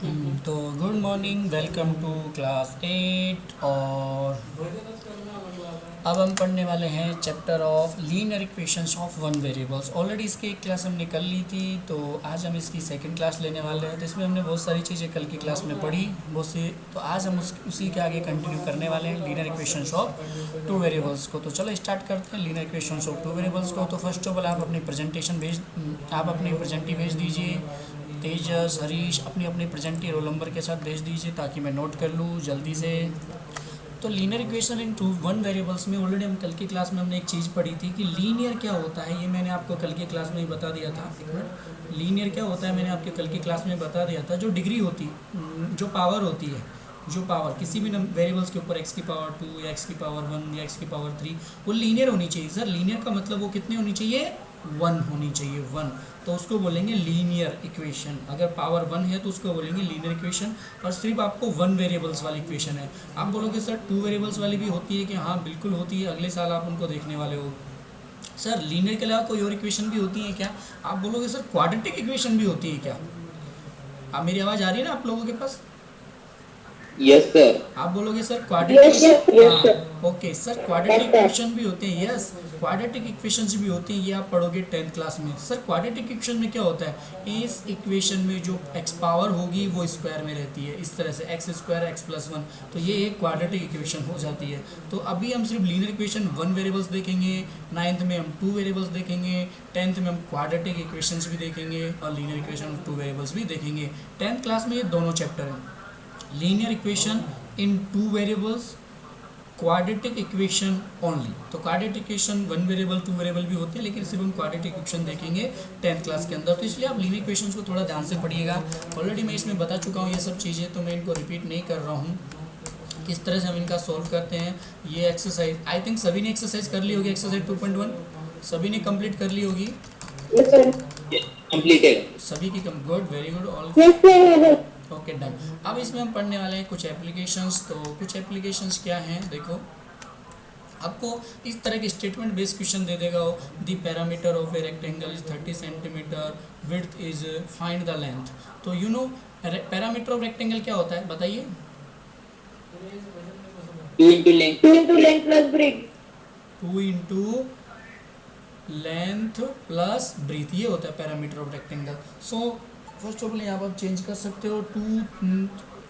तो good morning, welcome to class 8। और अब हम पढ़ने वाले हैं chapter of linear equations of one variables. Already इसकी एक क्लास हमने कर ली थी, तो आज हम इसकी सेकंड क्लास लेने वाले हैं। तो इसमें हमने बहुत सारी चीज़ें कल की क्लास में पढ़ी, बहुत सी, तो आज हम उसी के आगे कंटिन्यू करने वाले हैं linear equations of two variables को। तो चलो स्टार्ट करते हैं linear equations of two variables को। तो फर्स्ट ऑफ ऑल आप अपनी प्रेजेंटी भेज दीजिए। तेजस, हरीश अपनी अपनी प्रेजेंटी रोल नंबर के साथ भेज दीजिए ताकि मैं नोट कर लूँ जल्दी से। तो linear equation in two one variables में ऑलरेडी हम कल की क्लास में हमने एक चीज़ पढ़ी थी कि लीनियर क्या होता है। ये मैंने आपको कल की क्लास में ही बता दिया था। एक मिनट, लीनियर क्या होता है मैंने आपके कल की क्लास में बता दिया था। जो डिग्री होती, जो पावर होती है, जो पावर किसी भी वेरिएबल्स के ऊपर x की पावर 2 या x की पावर 1 या x की पावर 3 वो लीनियर होनी चाहिए। सर लीनियर का मतलब वो कितनी होनी चाहिए? 1 होनी चाहिए, 1। तो उसको बोलेंगे लीनियर इक्वेशन। अगर पावर 1 है तो उसको बोलेंगे लीनियर इक्वेशन। और सिर्फ आपको 1 वेरिएबल्स वाली इक्वेशन है। आप बोलोगे सर 2 वेरिएबल्स वाली भी होती है कि? हाँ बिल्कुल होती है, अगले साल आप उनको देखने वाले हो। सर लीनियर के अलावा कोई और इक्वेशन भी होती है क्या? आप बोलोगे सर क्वाड्रेटिक इक्वेशन भी होती है क्या? आप मेरी आवाज़ आ रही है ना आप लोगों के पास? Yes sir. आप बोलोगे सर क्वाड्रेटिक, हाँ okay sir, quadratic Yes, sir. Equation भी होते हैं। यस, क्वाड्रेटिक इक्वेशंस भी होती हैं, ये आप पढ़ोगे 10th क्लास में। सर क्वाड्रेटिक इक्वेशन में क्या होता है? इस इक्वेशन में जो x पावर होगी वो स्क्वायर में रहती है, इस तरह से x स्क्वायर x प्लस 1, तो ये एक क्वाड्रेटिक इक्वेशन हो जाती है। तो अभी हम सिर्फ लीनियर इक्वेशन 1 वेरिएबल्स देखेंगे, 9th में हम 2 वेरिएबल्स देखेंगे, 10th में हम क्वाड्रेटिक इक्वेशंस भी देखेंगे और लीनियर इक्वेशन 2 वेरिएबल्स भी देखेंगे। 10th क्लास में ये दोनों चैप्टर हैं, लीनियर इक्वेशन इन 2 वेरिएबल्स, क्वाड्रेटिक इक्वेशन ओनली। तो क्वाड्रेटिक इक्वेशन 1 वेरिएबल 2 वेरिएबल भी होते हैं, लेकिन सिर्फ हम क्वाड्रेटिक इक्वेशन देखेंगे 10th क्लास के अंदर। तो इसलिए आप लीनियर इक्वेशंस को थोड़ा ध्यान से पढ़िएगा। ऑलरेडी मैं इसमें बता चुका हूँ ये सब चीज़ें, तो मैं इनको रिपीट नहीं कर रहा हूँ। किस तरह से हम इनका सॉल्व करते हैं ये एक्सरसाइज, आई थिंक सभी ने एक्सरसाइज कर ली होगी। एक्सरसाइज 2.1 सभी ने कंप्लीट कर ली होगी। Yes, sir. Completed. सभी की good, very good, all okay done. अब इसमें हम पढ़ने वाले हैं कुछ एप्लीकेशंस। तो कुछ एप्लीकेशंस क्या हैं देखो, आपको इस तरह के स्टेटमेंट बेस्ड क्वेश्चन दे देगा हो। The perimeter of a rectangle is 30 centimetre, width is, find the length. तो you know perimeter of rectangle क्या होता है बताइए? 2 into length. 2 into length plus breadth. 2 into length plus breadth, ये होता है parameter of rectangle. So first of all यहाँ पर आप चेंज कर सकते हो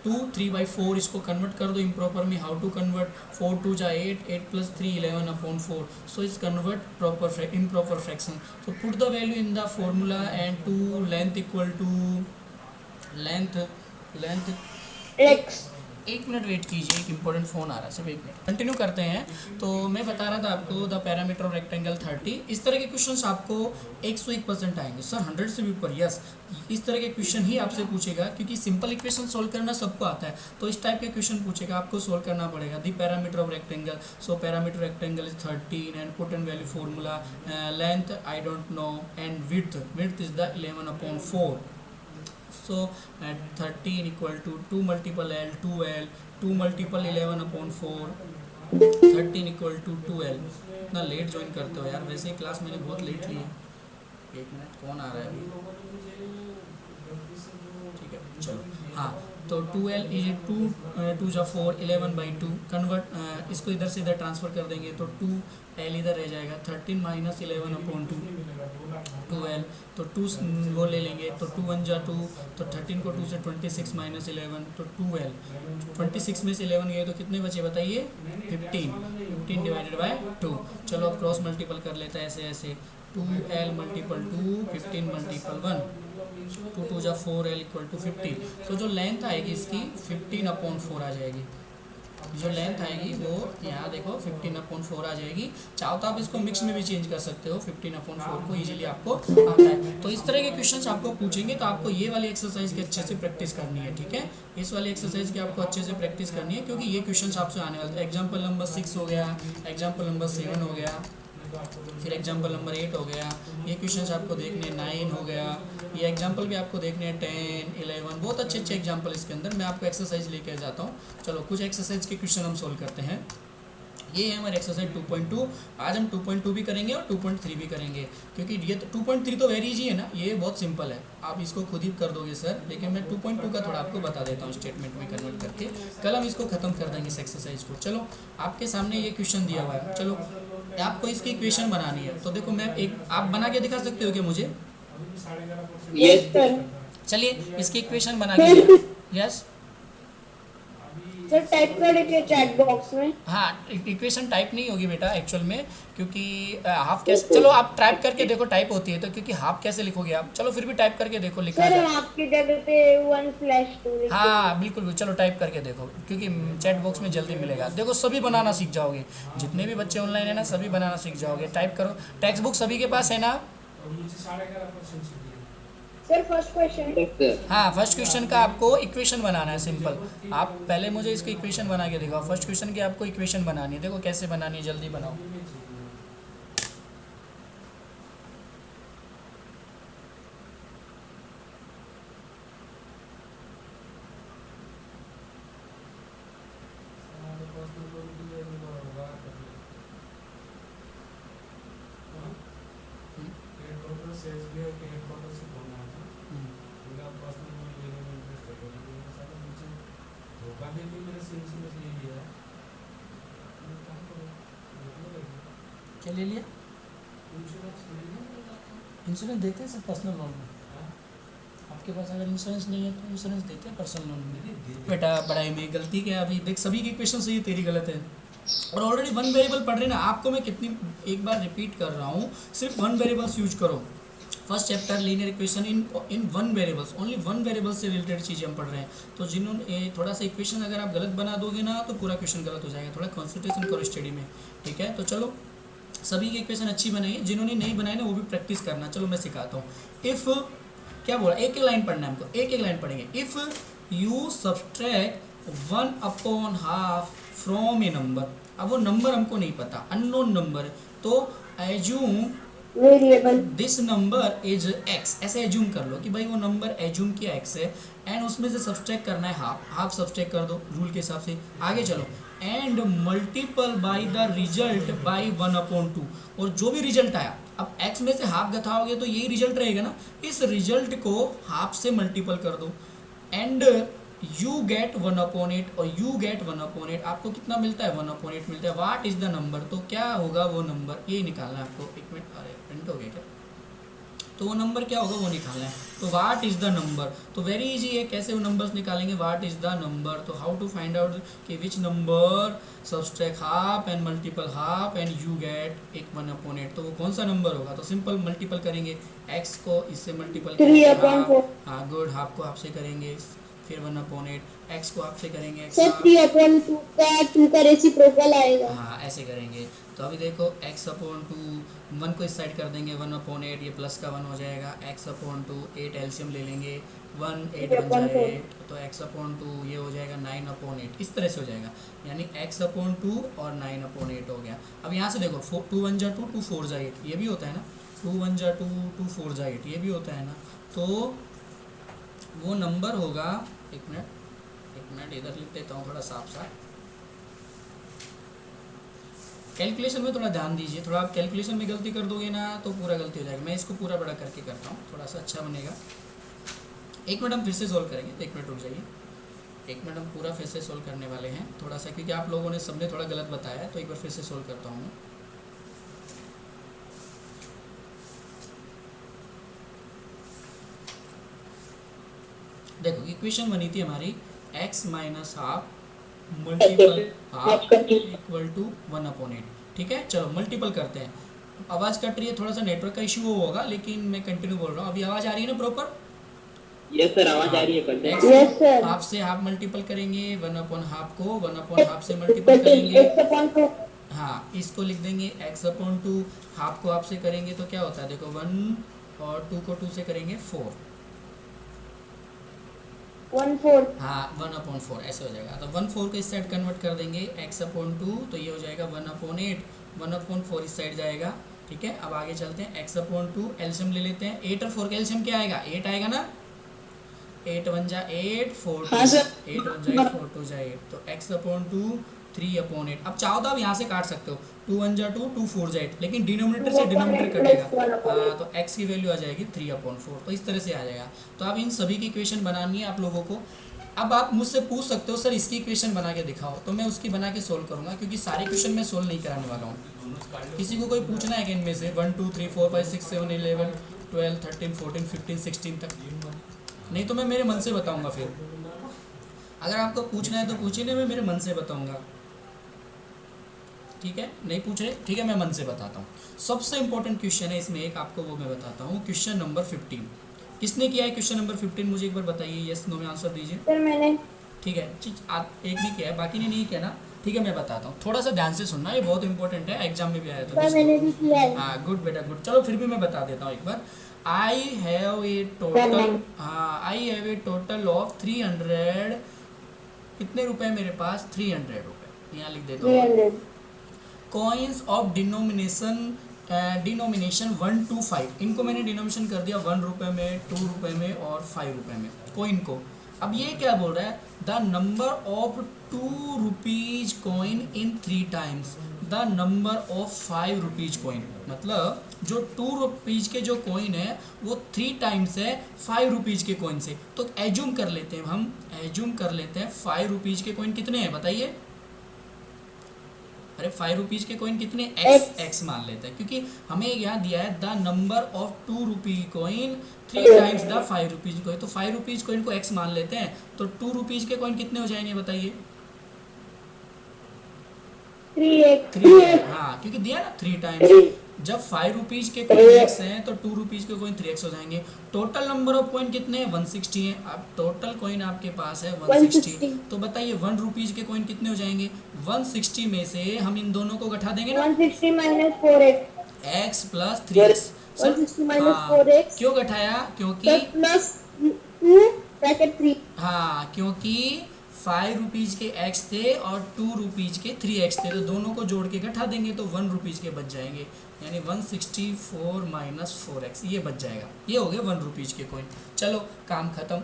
2 3/4, इसको कन्वर्ट कर दो इम्प्रॉपर में। How to convert? 4 2 जा 8, 8 plus 3 11/4। So is convert proper improper fraction. तो put the value in the formula and 2 length equal to length length X. एक मिनट वेट कीजिए, एक इंपॉर्टेंट फ़ोन आ रहा है, सिर्फ एक मिनट। कंटिन्यू करते हैं। तो मैं बता रहा था आपको द पैरामीटर ऑफ रेक्टेंगल 30। इस तरह के क्वेश्चंस आपको 101% आएंगे सर, 100 से भी ऊपर। यस, इस तरह के क्वेश्चन ही आपसे पूछेगा, क्योंकि सिंपल इक्वेशन सोल्व करना सबको आता है। तो इस टाइप के क्वेश्चन पूछेगा, आपको सोल्व करना पड़ेगा। The perimeter of rectangle, so parameter rectangle is 13 and put and value formula. Length I don't know and width is the 11/4। So at 13 equal to 2 multiple L 2L, 2 multiple 11/4, 13 equal to 2L। इतना late join करते हो यार, वैसे ही class मैंने बहुत late ली है। एक minute, कौन आ रहा है अभी? ठीक है चलो, हाँ। तो 2L इज 2 जा 4, 11/2 कन्वर्ट, इसको इधर से इधर ट्रांसफ़र कर देंगे तो 2L इधर रह जाएगा। 13 माइनस 11/2 2L, तो 2 वो ले लेंगे तो 2 1 जा 2, तो 13 को 2 से 26 माइनस 11 तो 2L। 26 में से 11 गए तो कितने बचे बताइए? 15 डिवाइडेड बाय 2। चलो अब क्रॉस मल्टीपल कर लेता है ऐसे ऐसे, 2L मल्टीपल 2, 15 मल्टीपल 1, 2 2 जा 4L इक्वल टू 50। तो जो लेंथ आएगी इसकी 15/4 आ जाएगी। जो लेंथ आएगी वो यहाँ देखो 15/4 आ जाएगी। चाहो तो आप इसको मिक्स में भी चेंज कर सकते हो, 15/4 को इजीली आपको आता है। तो इस तरह के क्वेश्चंस आपको पूछेंगे, तो आपको ये वाली एक्सरसाइज की अच्छे से प्रैक्टिस करनी है, ठीक है? इस वाली एक्सरसाइज की आपको अच्छे से प्रैक्टिस करनी है, क्योंकि ये क्वेश्चंस आपसे आने वाले हैं। एग्जाम्पल नंबर 6 हो गया, एग्जाम्पल नंबर 7 हो गया, फिर एग्जाम्पल नंबर 8 हो गया। ये क्वेश्चंस आपको देखने 9 हो गया, ये एग्जाम्पल भी आपको देखने 10 11, बहुत अच्छे अच्छे एग्जाम्पल इसके अंदर। मैं आपको एक्सरसाइज लेके जाता हूँ। चलो कुछ एक्सरसाइज के क्वेश्चन हम सोल्व करते हैं। ये है हमारे एक्सरसाइज 2.2। आज हम 2.2 भी करेंगे और 2.3 भी करेंगे, क्योंकि ये तो 2.3 तो वेरी इजी है ना, ये बहुत सिंपल है, आप इसको खुद ही कर दोगे सर, लेकिन मैं 2.2 का थोड़ा आपको बता देता हूँ स्टेटमेंट में कन्वर्ट करके, कल हम इसको ख़त्म कर देंगे इस एक्सरसाइज को। चलो आपके सामने ये क्वेश्चन दिया हुआ है, चलो आपको इसकी इक्वेशन बनानी है, तो देखो मैं एक आप बना के दिखा सकते हो क्या मुझे? Yes sir. चलिए इसकी इक्वेशन बना के, यस सर टाइप कर लीजिए चैट बॉक्स में। हाँ, इक्वेशन टाइप नहीं होगी बेटा एक्चुअल में, क्योंकि हाफ कैसे, चलो आप टाइप करके देखो, टाइप होती है तो, क्योंकि हाफ कैसे लिखोगे आप, चलो फिर भी टाइप करके देखो लिखा सर जाए। आपकी जगह पे 1/2 हाँ बिल्कुल, चलो टाइप करके देखो, क्योंकि चैट बॉक्स में जल्दी मिलेगा। देखो सभी बनाना सीख जाओगे, जितने भी बच्चे ऑनलाइन है ना सभी बनाना सीख जाओगे। टाइप करो, टेक्स्ट बुक सभी के पास है ना? Sir first question. हाँ, फर्स्ट क्वेश्चन का आपको इक्वेशन बनाना है सिंपल। आप पहले मुझे इसकी इक्वेशन बना के दिखाओ, फर्स्ट क्वेश्चन की आपको इक्वेशन बनानी है, देखो कैसे बनानी है, जल्दी बनाओ। क्या ले लिया? इंश्योरेंस देते हैं सर पर्सनल लोन में, आपके पास अगर इंश्योरेंस नहीं है तो इंश्योरेंस देते हैं पर्सनल लोन में। बेटा पढ़ाई में गलती क्या है अभी देख, सभी की क्वेश्चन सही है, तेरी गलत है। और ऑलरेडी वन वेरिएबल पढ़ रहे हैं ना, आपको मैं कितनी एक बार रिपीट कर रहा हूँ, सिर्फ वन वेरिएबल्स यूज करो। First chapter linear equation in one variables, only one variable से रिलेटेड चीज़ें हम पढ़ रहे हैं। तो जिन्होंने थोड़ा सा इक्वेशन अगर आप गलत बना दोगे ना तो पूरा क्वेश्चन गलत हो जाएगा, थोड़ा कॉन्सेंट्रेशन करो स्टडी में, ठीक है? तो चलो सभी की इक्वेशन अच्छी बनाई, जिन्होंने नहीं बनाई ना वो भी प्रैक्टिस करना। चलो मैं सिखाता हूँ। इफ़ क्या बोला, एक एक लाइन पढ़ना है हमको, एक एक लाइन पढ़ेंगे। If you subtract 1/2 from A number, अब वो नंबर हमको नहीं पता, अननोन नंबर, तो assume variable this number is x, ऐसे एज्यूम कर लो कि भाई वो नंबर एज्यूम किया एक्स है, एंड उसमें से सब्सट्रैक्ट करना है हाफ सब्सट्रैक्ट कर दो रूल के हिसाब से। आगे चलो, and multiple by the result by 1/2, और जो भी रिजल्ट आया, अब x में से हाफ घटाओगे तो यही रिजल्ट रहेगा ना, इस रिजल्ट को हाफ से मल्टीपल कर दो, एंड यू गेट 1/8, और यू गेट 1/8, आपको कितना मिलता है? 1/8 मिलता है। व्हाट इज द नंबर, तो क्या होगा वो नंबर, ये निकालना है आपको। एक मिनट, अरे प्रिंट हो गया क्या? तो वो नंबर क्या होगा वो निकालना है। तो व्हाट इज़ द नंबर, तो वेरी इजी है, कैसे वो नंबर्स निकालेंगे, व्हाट इज़ द नंबर, तो हाउ टू फाइंड आउट कि which number subtract half and multiple half and you get एक 1/8, तो वो कौन सा नंबर होगा? तो सिंपल मल्टीपल करेंगे, x को इससे मल्टीपल करेंगे, हाँ गुड, हाफ को हाफ से करेंगे, फिर 1/8, x को हाफ से करेंगे, x सर 3/2 का 2 का रेसिप्रोकल आएगा। हाँ ऐसे करेंगे। तो अभी देखो x/2, 1 को इस साइड कर देंगे, 1/8, ये प्लस का 1 हो जाएगा, x/2, 8 एलसीएम ले लेंगे, 1 8 बन जाए 8, तो x/2 ये हो जाएगा 9/8, इस तरह से हो जाएगा, यानी x/2 और 9/8 हो गया। अब यहाँ से देखो 2 1 जा 2, 2 4 जा 8, ये भी होता है ना, 2 1 जा 2, 2 4 जा 8, ये भी होता है ना, तो वो नंबर होगा, एक मिनट इधर लिख देता हूँ थोड़ा साफ साफ, कैलकुलेशन में थोड़ा ध्यान दीजिए, थोड़ा आप कैलकुलेशन में गलती कर दोगे ना तो पूरा गलती हो जाएगा। मैं इसको पूरा बड़ा करके करता हूँ, थोड़ा सा अच्छा बनेगा। एक मिनट हम फिर से सोल्व करेंगे, एक मिनट रुक जाइए, एक मिनट हम पूरा फिर से सोल्व करने वाले हैं थोड़ा सा, क्योंकि आप लोगों ने सबने थोड़ा गलत बताया है, तो एक बार फिर से सोल्व करता हूँ मैं। देखो इक्वेशन बनी थी हमारी x - half multiple half equal to 1/8, ठीक है? चलो मल्टीपल करते हैं। आवाज़ कट रही है, थोड़ा सा नेटवर्क का इशू होगा, लेकिन मैं कंटिन्यू बोल रहा हूँ। अभी आवाज़ आ रही है ना प्रॉपर? यस सर, आवाज आ रही है। Yes sir. हाफ से हाफ मल्टीपल करेंगे, 1/2 को 1/2 से मल्टीपल करेंगे, हाँ इसको लिख देंगे x/2, हाफ को हाफ से करेंगे तो क्या होता है, देखो 1 और 2 को 2 से करेंगे 4, 1/4, हाँ 1/4 ऐसे हो जाएगा। तो 1/4 को इस साइड कन्वर्ट कर देंगे x/2, तो ये हो जाएगा 1/8, 1/4 इस साइड जाएगा, ठीक है? अब आगे चलते हैं, x/2 एलसीएम ले लेते हैं, 8 और 4 का एलसीएम क्या आएगा? 8 आएगा ना, 8 1 जा 8, 4 2, 8 1 जा 8, 4 2 जा 8, तो x/2 3/8। अब चाहो तो आप यहाँ से काट सकते हो, 2 1 जा 2, 2 4 जा 8, लेकिन डिनोमिनेटर से डिनोमिनेटर कटेगा, तो x की वैल्यू आ जाएगी 3/4। तो इस तरह से आ जाएगा। तो आप इन सभी की इक्वेशन बनानी है आप लोगों को। अब आप मुझसे पूछ सकते हो सर इसकी इक्वेशन बना के दिखाओ, तो मैं उसकी बना के सोल्व करूँगा, क्योंकि सारे क्वेश्चन मैं सोल्व नहीं कराने वाला हूँ। किसी को कोई पूछना है कि इनमें से 1 2 3 4 5 6 7 11 12 13 14 15 16 तक, नहीं तो मैं मेरे मन से बताऊँगा। फिर अगर आपको पूछना है तो पूछिए, नहीं मैं मेरे मन से बताऊँगा। ठीक है, नहीं पूछ रहे, ठीक है मैं मन से बताता हूँ। सबसे इंपॉर्टेंट क्वेश्चन है इसमें एक, आपको वो मैं बताता हूँ। क्वेश्चन नंबर 15 किसने किया है? क्वेश्चन नंबर 15 मुझे एक बार बताइए, यस नो में आंसर दीजिए। सर मैंने। ठीक है, आप एक भी किया है, बाकी ने नहीं किया ना। ठीक है मैं बताता हूँ, थोड़ा सा ध्यान से सुनना, ये बहुत इंपॉर्टेंट है, एग्जाम में भी आया था। सर मैंने भी किया है। हाँ गुड बेटा गुड। चलो फिर भी मैं बता देता हूँ एक बार। आई हैव ए टोटल, हाँ I have a total of 300, कितने रुपए मेरे पास? 300 रुपये, यहाँ लिख देता हूँ। 300 कॉइन्स ऑफ डिनोमिनेशन 1 to 5, इनको मैंने डिनोमिनेशन कर दिया 1 रुपये में, 2 रुपये में और 5 रुपये में कॉइन को। अब ये क्या बोल रहा है? The number of 2 rupees coin in 3 times the number of 5 rupees coin. मतलब जो 2 रुपीज के जो कॉइन है वो 3 टाइम्स है 5 रुपीज के कॉइन से। तो एज्यूम कर लेते हैं, हम एज्यूम कर लेते हैं 5 रुपीज के कॉइन कितने हैं बताइए। अरे 5 रुपीज के कॉइन कितने? x मान लेते हैं, क्योंकि हमें यहाँ दिया है the number of 2 rupee coin 3 times the 5 rupees coin. तो 5 रुपीज कॉइन को x मान लेते हैं, तो 2 रुपीज के कॉइन कितने हो जाएंगे बताइए? 3x। हाँ क्योंकि दिया ना 3 टाइम्स। जब 5 रुपीज के कॉइन x हैं तो 2 रुपीज के कॉइन 3x हो जाएंगे। टोटल नंबर ऑफ कॉइन कितने हैं? 160 है। अब टोटल कॉइन आपके पास है 160, तो बताइए 1 रुपीज के कॉइन कितने हो जाएंगे? 160 में से हम इन दोनों को घटा देंगे ना, 160 minus 4x। x plus 3x। 160 minus 4x। क्यों घटाया? क्योंकि प्लस 2 ब्रैकेट 3। हाँ क्योंकि 5 रुपीज के x थे और 2 रुपीज के 3x थे, तो दोनों को जोड़ के घटा देंगे तो 1 रुपीज के बच जाएंगे, यानी 164 माइनस 4x ये बच जाएगा। ये हो गए 1 रुपीज के कॉइन। चलो काम खत्म।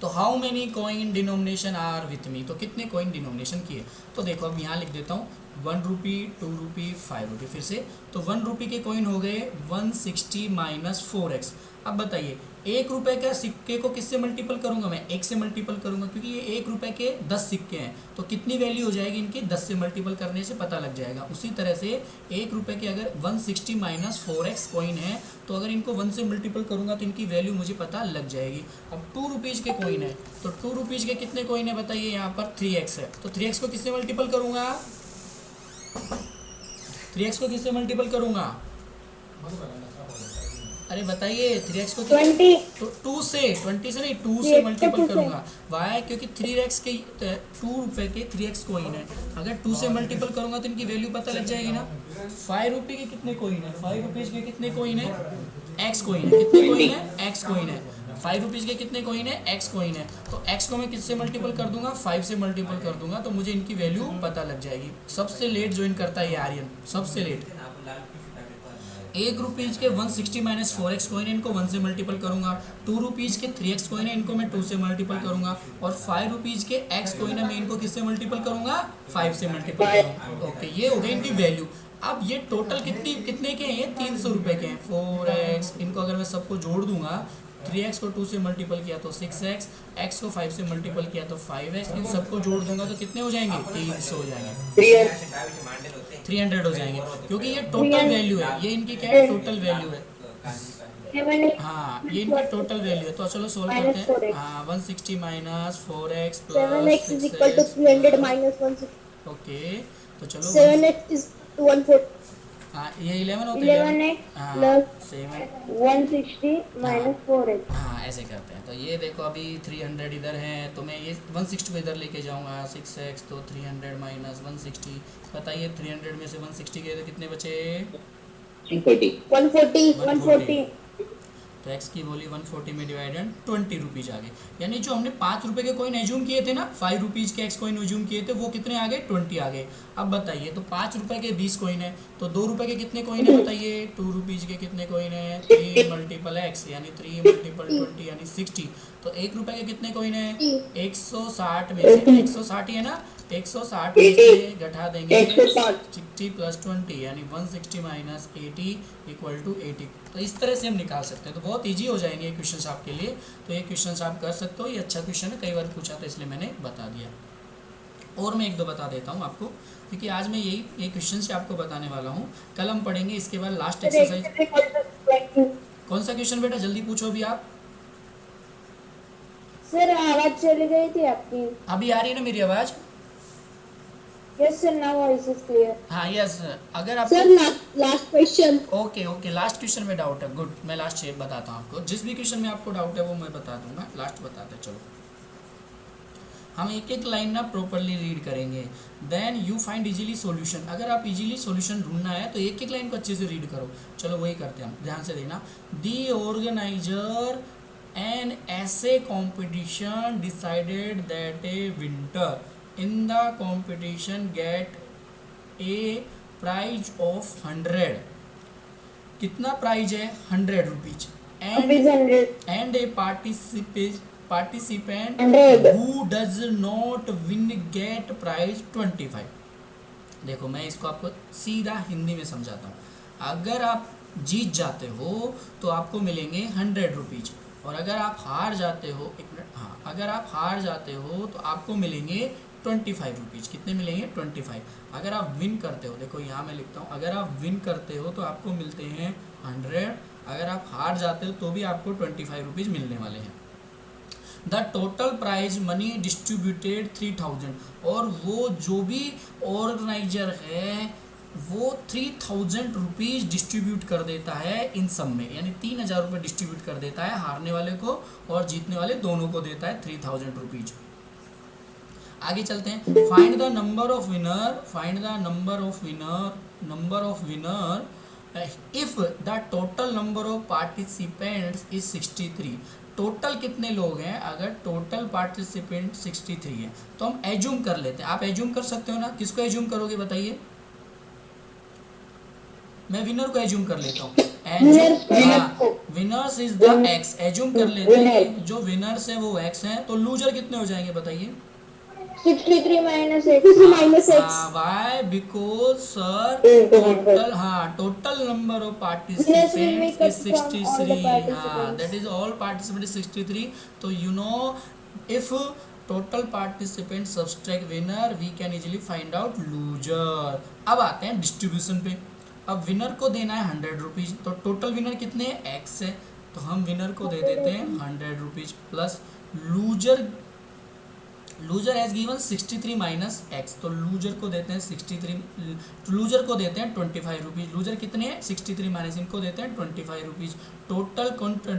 तो how many coin denomination are with me, तो कितने कॉइन डिनोमिनेशन किए? तो देखो अब यहाँ लिख देता हूँ 1 रुपी, 2 रुपी, 5 रुपी। फिर से तो 1 रुपी के कॉइन हो गए 160 माइनस 4x। अब बताइए 1 रुपये का सिक्के को किससे मल्टीपल करूंगा? मैं 1 से मल्टीपल करूंगा, क्योंकि ये 1 रुपये के 10 सिक्के हैं, तो कितनी वैल्यू हो जाएगी इनकी? 10 से मल्टीपल करने से पता लग जाएगा। उसी तरह से 1 रुपये के अगर 160 माइनस 4x कॉइन है, तो अगर इनको 1 से मल्टीपल करूंगा तो इनकी वैल्यू मुझे पता लग जाएगी। अब 2 रुपीज़ के कॉइन है, तो 2 रुपीज़ के कितने कॉइन है बताइए? यहाँ पर 3x है, तो 3x को किससे मल्टीपल करूँगा? 3x को किससे मल्टीपल करूँगा? अरे बताइए 3x को 2 से 20 से नहीं 2 से मल्टीपल करूंगा। वाई? क्योंकि 3x के 2 रुपये के 3x कॉइन है, अगर 2 से मल्टीपल करूंगा तो इनकी वैल्यू पता लग जाएगी ना। 5 रुपये के कितने कॉइन है? 5 रुपीज़ के कितने कॉइन है? x कॉइन है। कितने कॉइन है? x कॉइन है। 5 रुपीज़ के कितने कॉइन है? x कॉइन है। तो x को मैं किससे मल्टीपल कर दूंगा? 5 से मल्टीपल कर दूंगा, तो मुझे इनकी वैल्यू पता लग जाएगी। सबसे लेट ज्वाइन करता है ये आर्यन, सबसे लेट। 1 रुपीज़ के 160 माइनस 4x कॉइन है, इनको 1 से मल्टीपल करूंगा। 2 रुपीज़ के 3x कॉइन है, इनको मैं 2 से मल्टीपल करूंगा। और 5 रुपीज़ के x कॉइन है, मैं इनको किससे मल्टीपल करूंगा? 5 से मल्टीपल करूंगा। ओके, ये हो गई इनकी वैल्यू। अब ये टोटल कितने के हैं? ये 300 रुपये के हैं। 4x, इनको अगर मैं सबको जोड़ दूंगा, 3x को 2 से मल्टीपल किया तो 6x, x को 5 से मल्टीपल किया तो 5x, इन सबको जोड़ दूंगा तो कितने हो जाएंगे? 300 हो जाएंगे, 300 हो जाएंगे, क्योंकि ये टोटल वैल्यू है। ये इनकी क्या है? टोटल वैल्यू है। हाँ ये इनकी टोटल वैल्यू है। तो चलो सोल्व करते हैं। हाँ 160 minus 4x plus 6x, 300 minus 160। Okay तो चलो 7x is 140। हाँ ये 11 होते हैं। 11x plus 160 minus 4x। हाँ ऐसे करते हैं। तो ये देखो अभी 300 इधर है, तो मैं ये 160 को इधर लेके जाऊंगा। 6x तो 300 माइनस 160, बताइए 300 में से 160 गए तो कितने बचे? 140। तो x की वैल्यू 140 में डिवाइडेड 20 रुपीज़ आ गए। यानी जो हमने 5 रुपये के कॉइन एज्यूम किए थे ना, 5 रुपीज़ के x कॉइन एज्यूम किए थे, वो कितने आ गए? 20 आ गए। अब बताइए तो 5 रुपये के 20 कॉइन है, तो 2 रुपये के कितने कॉइन है बताइए? 2 रुपीज़ के कितने कॉइन है? 3 मल्टीपल x यानी 3 मल्टीपल 20 यानी 60। तो 1 रुपये के कितने कॉइन है? 160 में से 160 ही है ना, 160 में से घटा देंगे 160 60 प्लस 20 यानी 160 माइनस 80 इक्वल टू 80। तो इस तरह से हम निकाल सकते हैं। तो बहुत इजी हो जाएंगे ये क्वेश्चंस आपके लिए। तो ये क्वेश्चंस आप कर सकते हो, ये अच्छा क्वेश्चन है, कई बार पूछा था इसलिए मैंने बता दिया। और मैं एक दो बता देता हूँ आपको, क्योंकि आज मैं यही ये क्वेश्चन से आपको बताने वाला हूँ। कल हम पढ़ेंगे इसके बाद लास्ट एक्सरसाइज। कौन सा क्वेश्चन बेटा, जल्दी पूछो अभी आप। सर आवाज चली गई थी आपकी। अभी आ रही है ना मेरी आवाज़? Yes sir, now voice is clear. हाँ यस। अगर आप sir last question. Okay last question में डाउट है, गुड। मैं लास्ट शेप बताता हूँ आपको। जिस भी क्वेश्चन में आपको डाउट है वो मैं बता दूंगा, लास्ट बताते हैं। चलो हम एक एक लाइन ना प्रॉपरली रीड करेंगे, then you find easily solution. अगर आप इजीली सॉल्यूशन ढूंढना है तो एक एक लाइन को अच्छे से रीड करो। चलो वही करते हैं हम, ध्यान से देना। दी ऑर्गेनाइजर एन ऐसे competition decided that a winner in the competition get a prize of 100। कितना प्राइज है? 100 rupees. And a participant 100 who does not win get prize 25। देखो मैं इसको आपको सीधा हिंदी में समझाता हूँ। अगर आप जीत जाते हो तो आपको मिलेंगे 100 रुपीज, और अगर आप हार जाते हो, एक मिनट, हाँ, अगर आप हार जाते हो तो आपको मिलेंगे 25 रुपीज। कितने मिलेंगे? 25। अगर आप विन करते हो, देखो यहाँ मैं लिखता हूँ, अगर आप विन करते हो तो आपको मिलते हैं 100, अगर आप हार जाते हो तो भी आपको 25 रुपीज मिलने वाले हैं। The total prize money distributed 3000, और वो जो भी ऑर्गेनाइजर है वो 3000 रुपीज डिस्ट्रीब्यूट कर देता है इन सब में, यानी 3000 रुपये डिस्ट्रीब्यूट कर देता है, हारने वाले को और जीतने वाले दोनों को देता है 3000 रुपीज। आगे चलते हैं। Find the number of winner, find the number of winner if the total number of participants is 63। Total कितने लोग हैं? अगर टोटल पार्टिसिपेंट 63 है तो हम एज्यूम कर लेते हैं। आप एज्यूम कर सकते हो ना, किसको एज्यूम करोगे बताइए? मैं विनर को एज्यूम कर लेता हूँ। Winners is the x, assume कर लेते हैं कि जो विनर्स है वो एक्स हैं। तो लूजर कितने हो जाएंगे बताइए? 63 minus x. Why? Because sir, total total number of participants is 63. That is all participants is 63. So you know, if total participants subtract winner, we can easily find out loser. अब आते हैं distribution पे। अब winner को देना है 100 rupees, तो total winner कितने हैं? एक्स है, तो हम विनर को दे देते हैं 100 rupees plus loser has given 63 minus x, तो लूजर को देते हैं 63, लूजर को देते हैं 25 रुपीज़। लूजर कितने हैं? 63 माइनस इनको देते हैं 25 रुपीज़। टोटल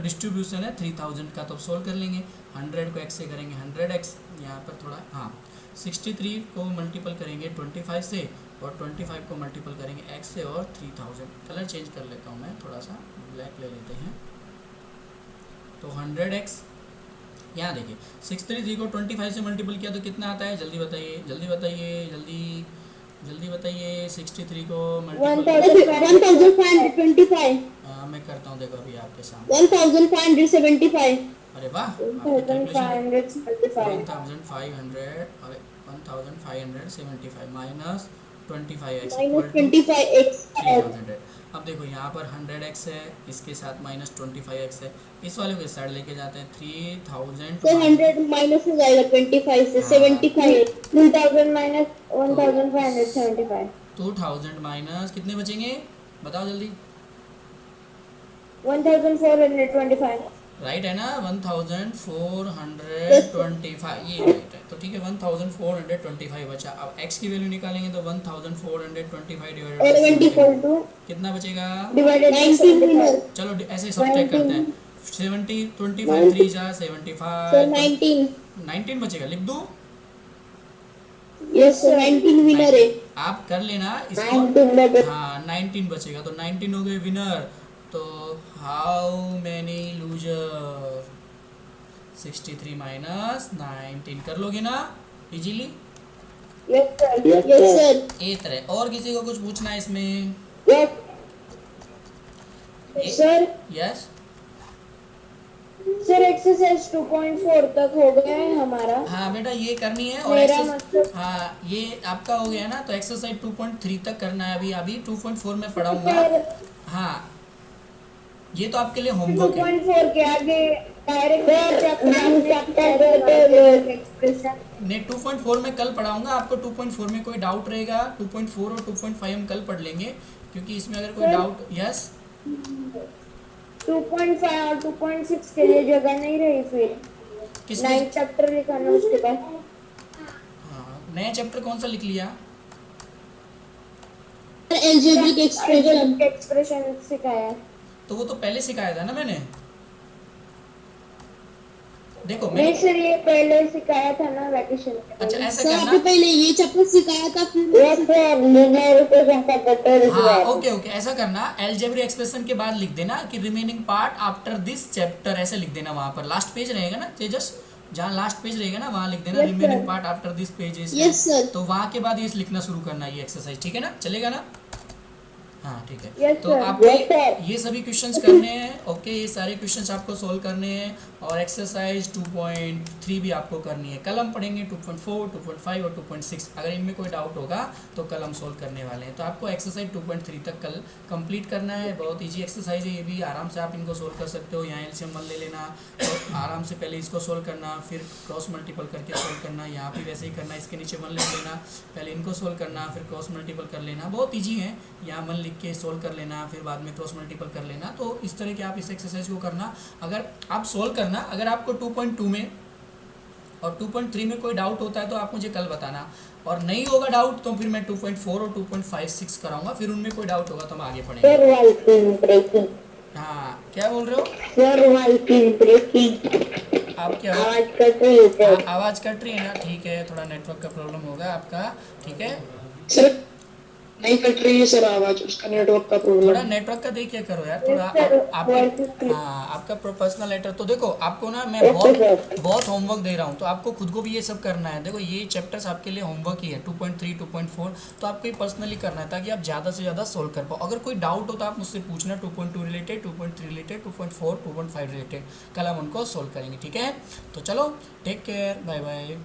डिस्ट्रीब्यूशन है 3000 का, तो सोल्व कर लेंगे। 100 को एक्स से करेंगे 100x, यहाँ पर थोड़ा 63 को मल्टीपल करेंगे 25 से, और 25 को मल्टीपल करेंगे एक्स से और 3000। कलर चेंज कर लेता हूँ मैं, थोड़ा सा ब्लैक ले लेते हैं। तो 100x, यहाँ देखिए 63 को 25 से मल्टीपल किया तो कितना आता है? जल्दी बताइए, जल्दी बताइए, जल्दी बताइए। 63 को मल्टीपल 1525। मैं करता हूँ, देखो अभी आपके सामने 1575। अरे वाह, 1575 माइनस 25x minus 25x। 300। अब देखो यहाँ पर 100x है, इसके साथ माइनस 25x है, इस वाले को इस साइड लेके जाते हैं 3000। तो 100 माइनस हो जाएगा 25 से 75। 3000 माइनस 1575। 2000 माइनस कितने बचेंगे बताओ जल्दी? 1425। राइट है ना? 1425, ये राइट है। तो ठीक है, 1425 बचा। अब x की वैल्यू निकालेंगे तो 1425 डिवाइडेड कितना बचेगा? 19। चलो ऐसे सब्ट्रैक्ट करते हैं। 70 25 3 जा 75, 19 बचेगा। लिख दूं? यस सर, 19 विनर है। आप कर लेना इसको। 19 बचेगा, तो 19 हो गए विनर। तो हाउ मैनी लूजर? 63 माइनस 19 कर लोगे ना इजीली? Yes sir. ए तरह। और किसी को कुछ पूछना है इसमें? सर यस सर एक्सरसाइज 2.4 तक हो गया है हमारा। हाँ बेटा ये करनी है, और मेरा एक्सरसाइज मतलब हाँ ये आपका हो गया ना, तो एक्सरसाइज 2.3 तक करना है। अभी अभी 2.4 में पढ़ाऊँगा। पर हाँ ये तो आपके लिए होमवर्क है। 2.4 के आगे डायरेक्ट एक्सप्रेशन। मैं 2.4 में कल पढ़ाऊँगा आपको। 2.4 में कोई डाउट रहेगा 2.4 और 2.5 हम कल पढ़ लेंगे, क्योंकि इसमें अगर कोई सर डाउट। यस 2.5 और 2.6 के लिए जगह नहीं रही फिर। किसमें? 9 चैप्टर लिखाना उसके बाद। हाँ नया चैप्टर कौन सा लिख लिया? एल्जेब्रिक एक्सप्रेशन सिखाया। तो वो तो पहले सिखाया था ना मैंने। देखो मैंने। नहीं सर ये पहले सिखाया था ना वैकेशन के अच्छा पहले। ऐसा सर करना। आपने पहले ये चैप्टर सिखाया था फिर हाँ ओके ओके, ऐसा करना, अलजेब्रिक एक्सप्रेशन के बाद लिख देना कि remaining part after this chapter, ऐसे लिख देना। वहाँ पर लास्ट पेज रहेगा ना तेजस, जहाँ लास्ट पेज रहेगा ना वहाँ लिख देना Yes, remaining sir. Part after this pages. Yes, sir. तो वहाँ के बाद ये लिखना शुरू करना, ये एक्सरसाइज, ठीक है ना, चलेगा ना? हाँ ठीक है। Yes, तो sir. आपको Yes, sir. ये सभी क्वेश्चंस करने हैं। ओके ये सारे क्वेश्चंस आपको सॉल्व करने हैं, और एक्सरसाइज 2.3 भी आपको करनी है। कल हम पढ़ेंगे 2.4, 2.5 और 2.6। अगर इनमें कोई डाउट होगा तो कल हम सॉल्व करने वाले हैं। तो आपको एक्सरसाइज 2.3 तक कल कंप्लीट करना है। बहुत ईजी एक्सरसाइज है ये भी, आराम से आप इनको सॉल्व कर सकते हो। यहाँ एलसीएम 1 ले लेना, तो आराम से पहले इसको सॉल्व करना, फिर क्रॉस मल्टीपल करके सॉल्व करना। यहाँ भी वैसे ही करना, इसके नीचे 1 लिख लेना, पहले इनको सॉल्व करना, फिर क्रॉस मल्टीपल कर लेना। बहुत ईजी है, यहाँ 1 लिख के सॉल्व कर लेना, फिर बाद में क्रॉस मल्टीपल कर लेना। तो इस तरह के आप इस एक्सरसाइज को करना। अगर आप सॉल्व करना, अगर आपको 2.2 में और 2.3 में कोई डाउट होता है तो आप मुझे कल बताना, और नहीं होगा डाउट तो फिर मैं 2.4 और 2.56 कराऊंगा, फिर उनमें कोई डाउट होगा तो हम आगे पढ़ेंगे। हाँ क्या बोल रहे हो? आपकी आवाज कट रही है सर। आवाज़ कट रही है ना, ठीक है, थोड़ा नेटवर्क का प्रॉब्लम होगा आपका, ठीक है। सर नहीं कट रही है सर आवाज, उसका नेटवर्क का थोड़ा प्रॉब्लम। नेटवर्क का देखिए करो यार, थोड़ा Yes, sir. आपके हाँ आपका पर्सनल लेटर। तो देखो आपको ना मैं बहुत होमवर्क दे रहा हूँ, तो आपको खुद को भी ये सब करना है। देखो ये चैप्टर्स आपके लिए होमवर्क ही है, 2.3 2.4, तो आपको ये पर्सनली करना है ताकि आप ज़्यादा से ज़्यादा सोल्व कर पाओ। अगर कोई डाउट हो तो आप मुझसे पूछना, 2.2 रिलेटेड, 2.3 रिलेटेड, 2.4 2.5 रिलेटेड, कल हम उनको सोल्व करेंगे, ठीक है। तो चलो टेक केयर, बाय बाय।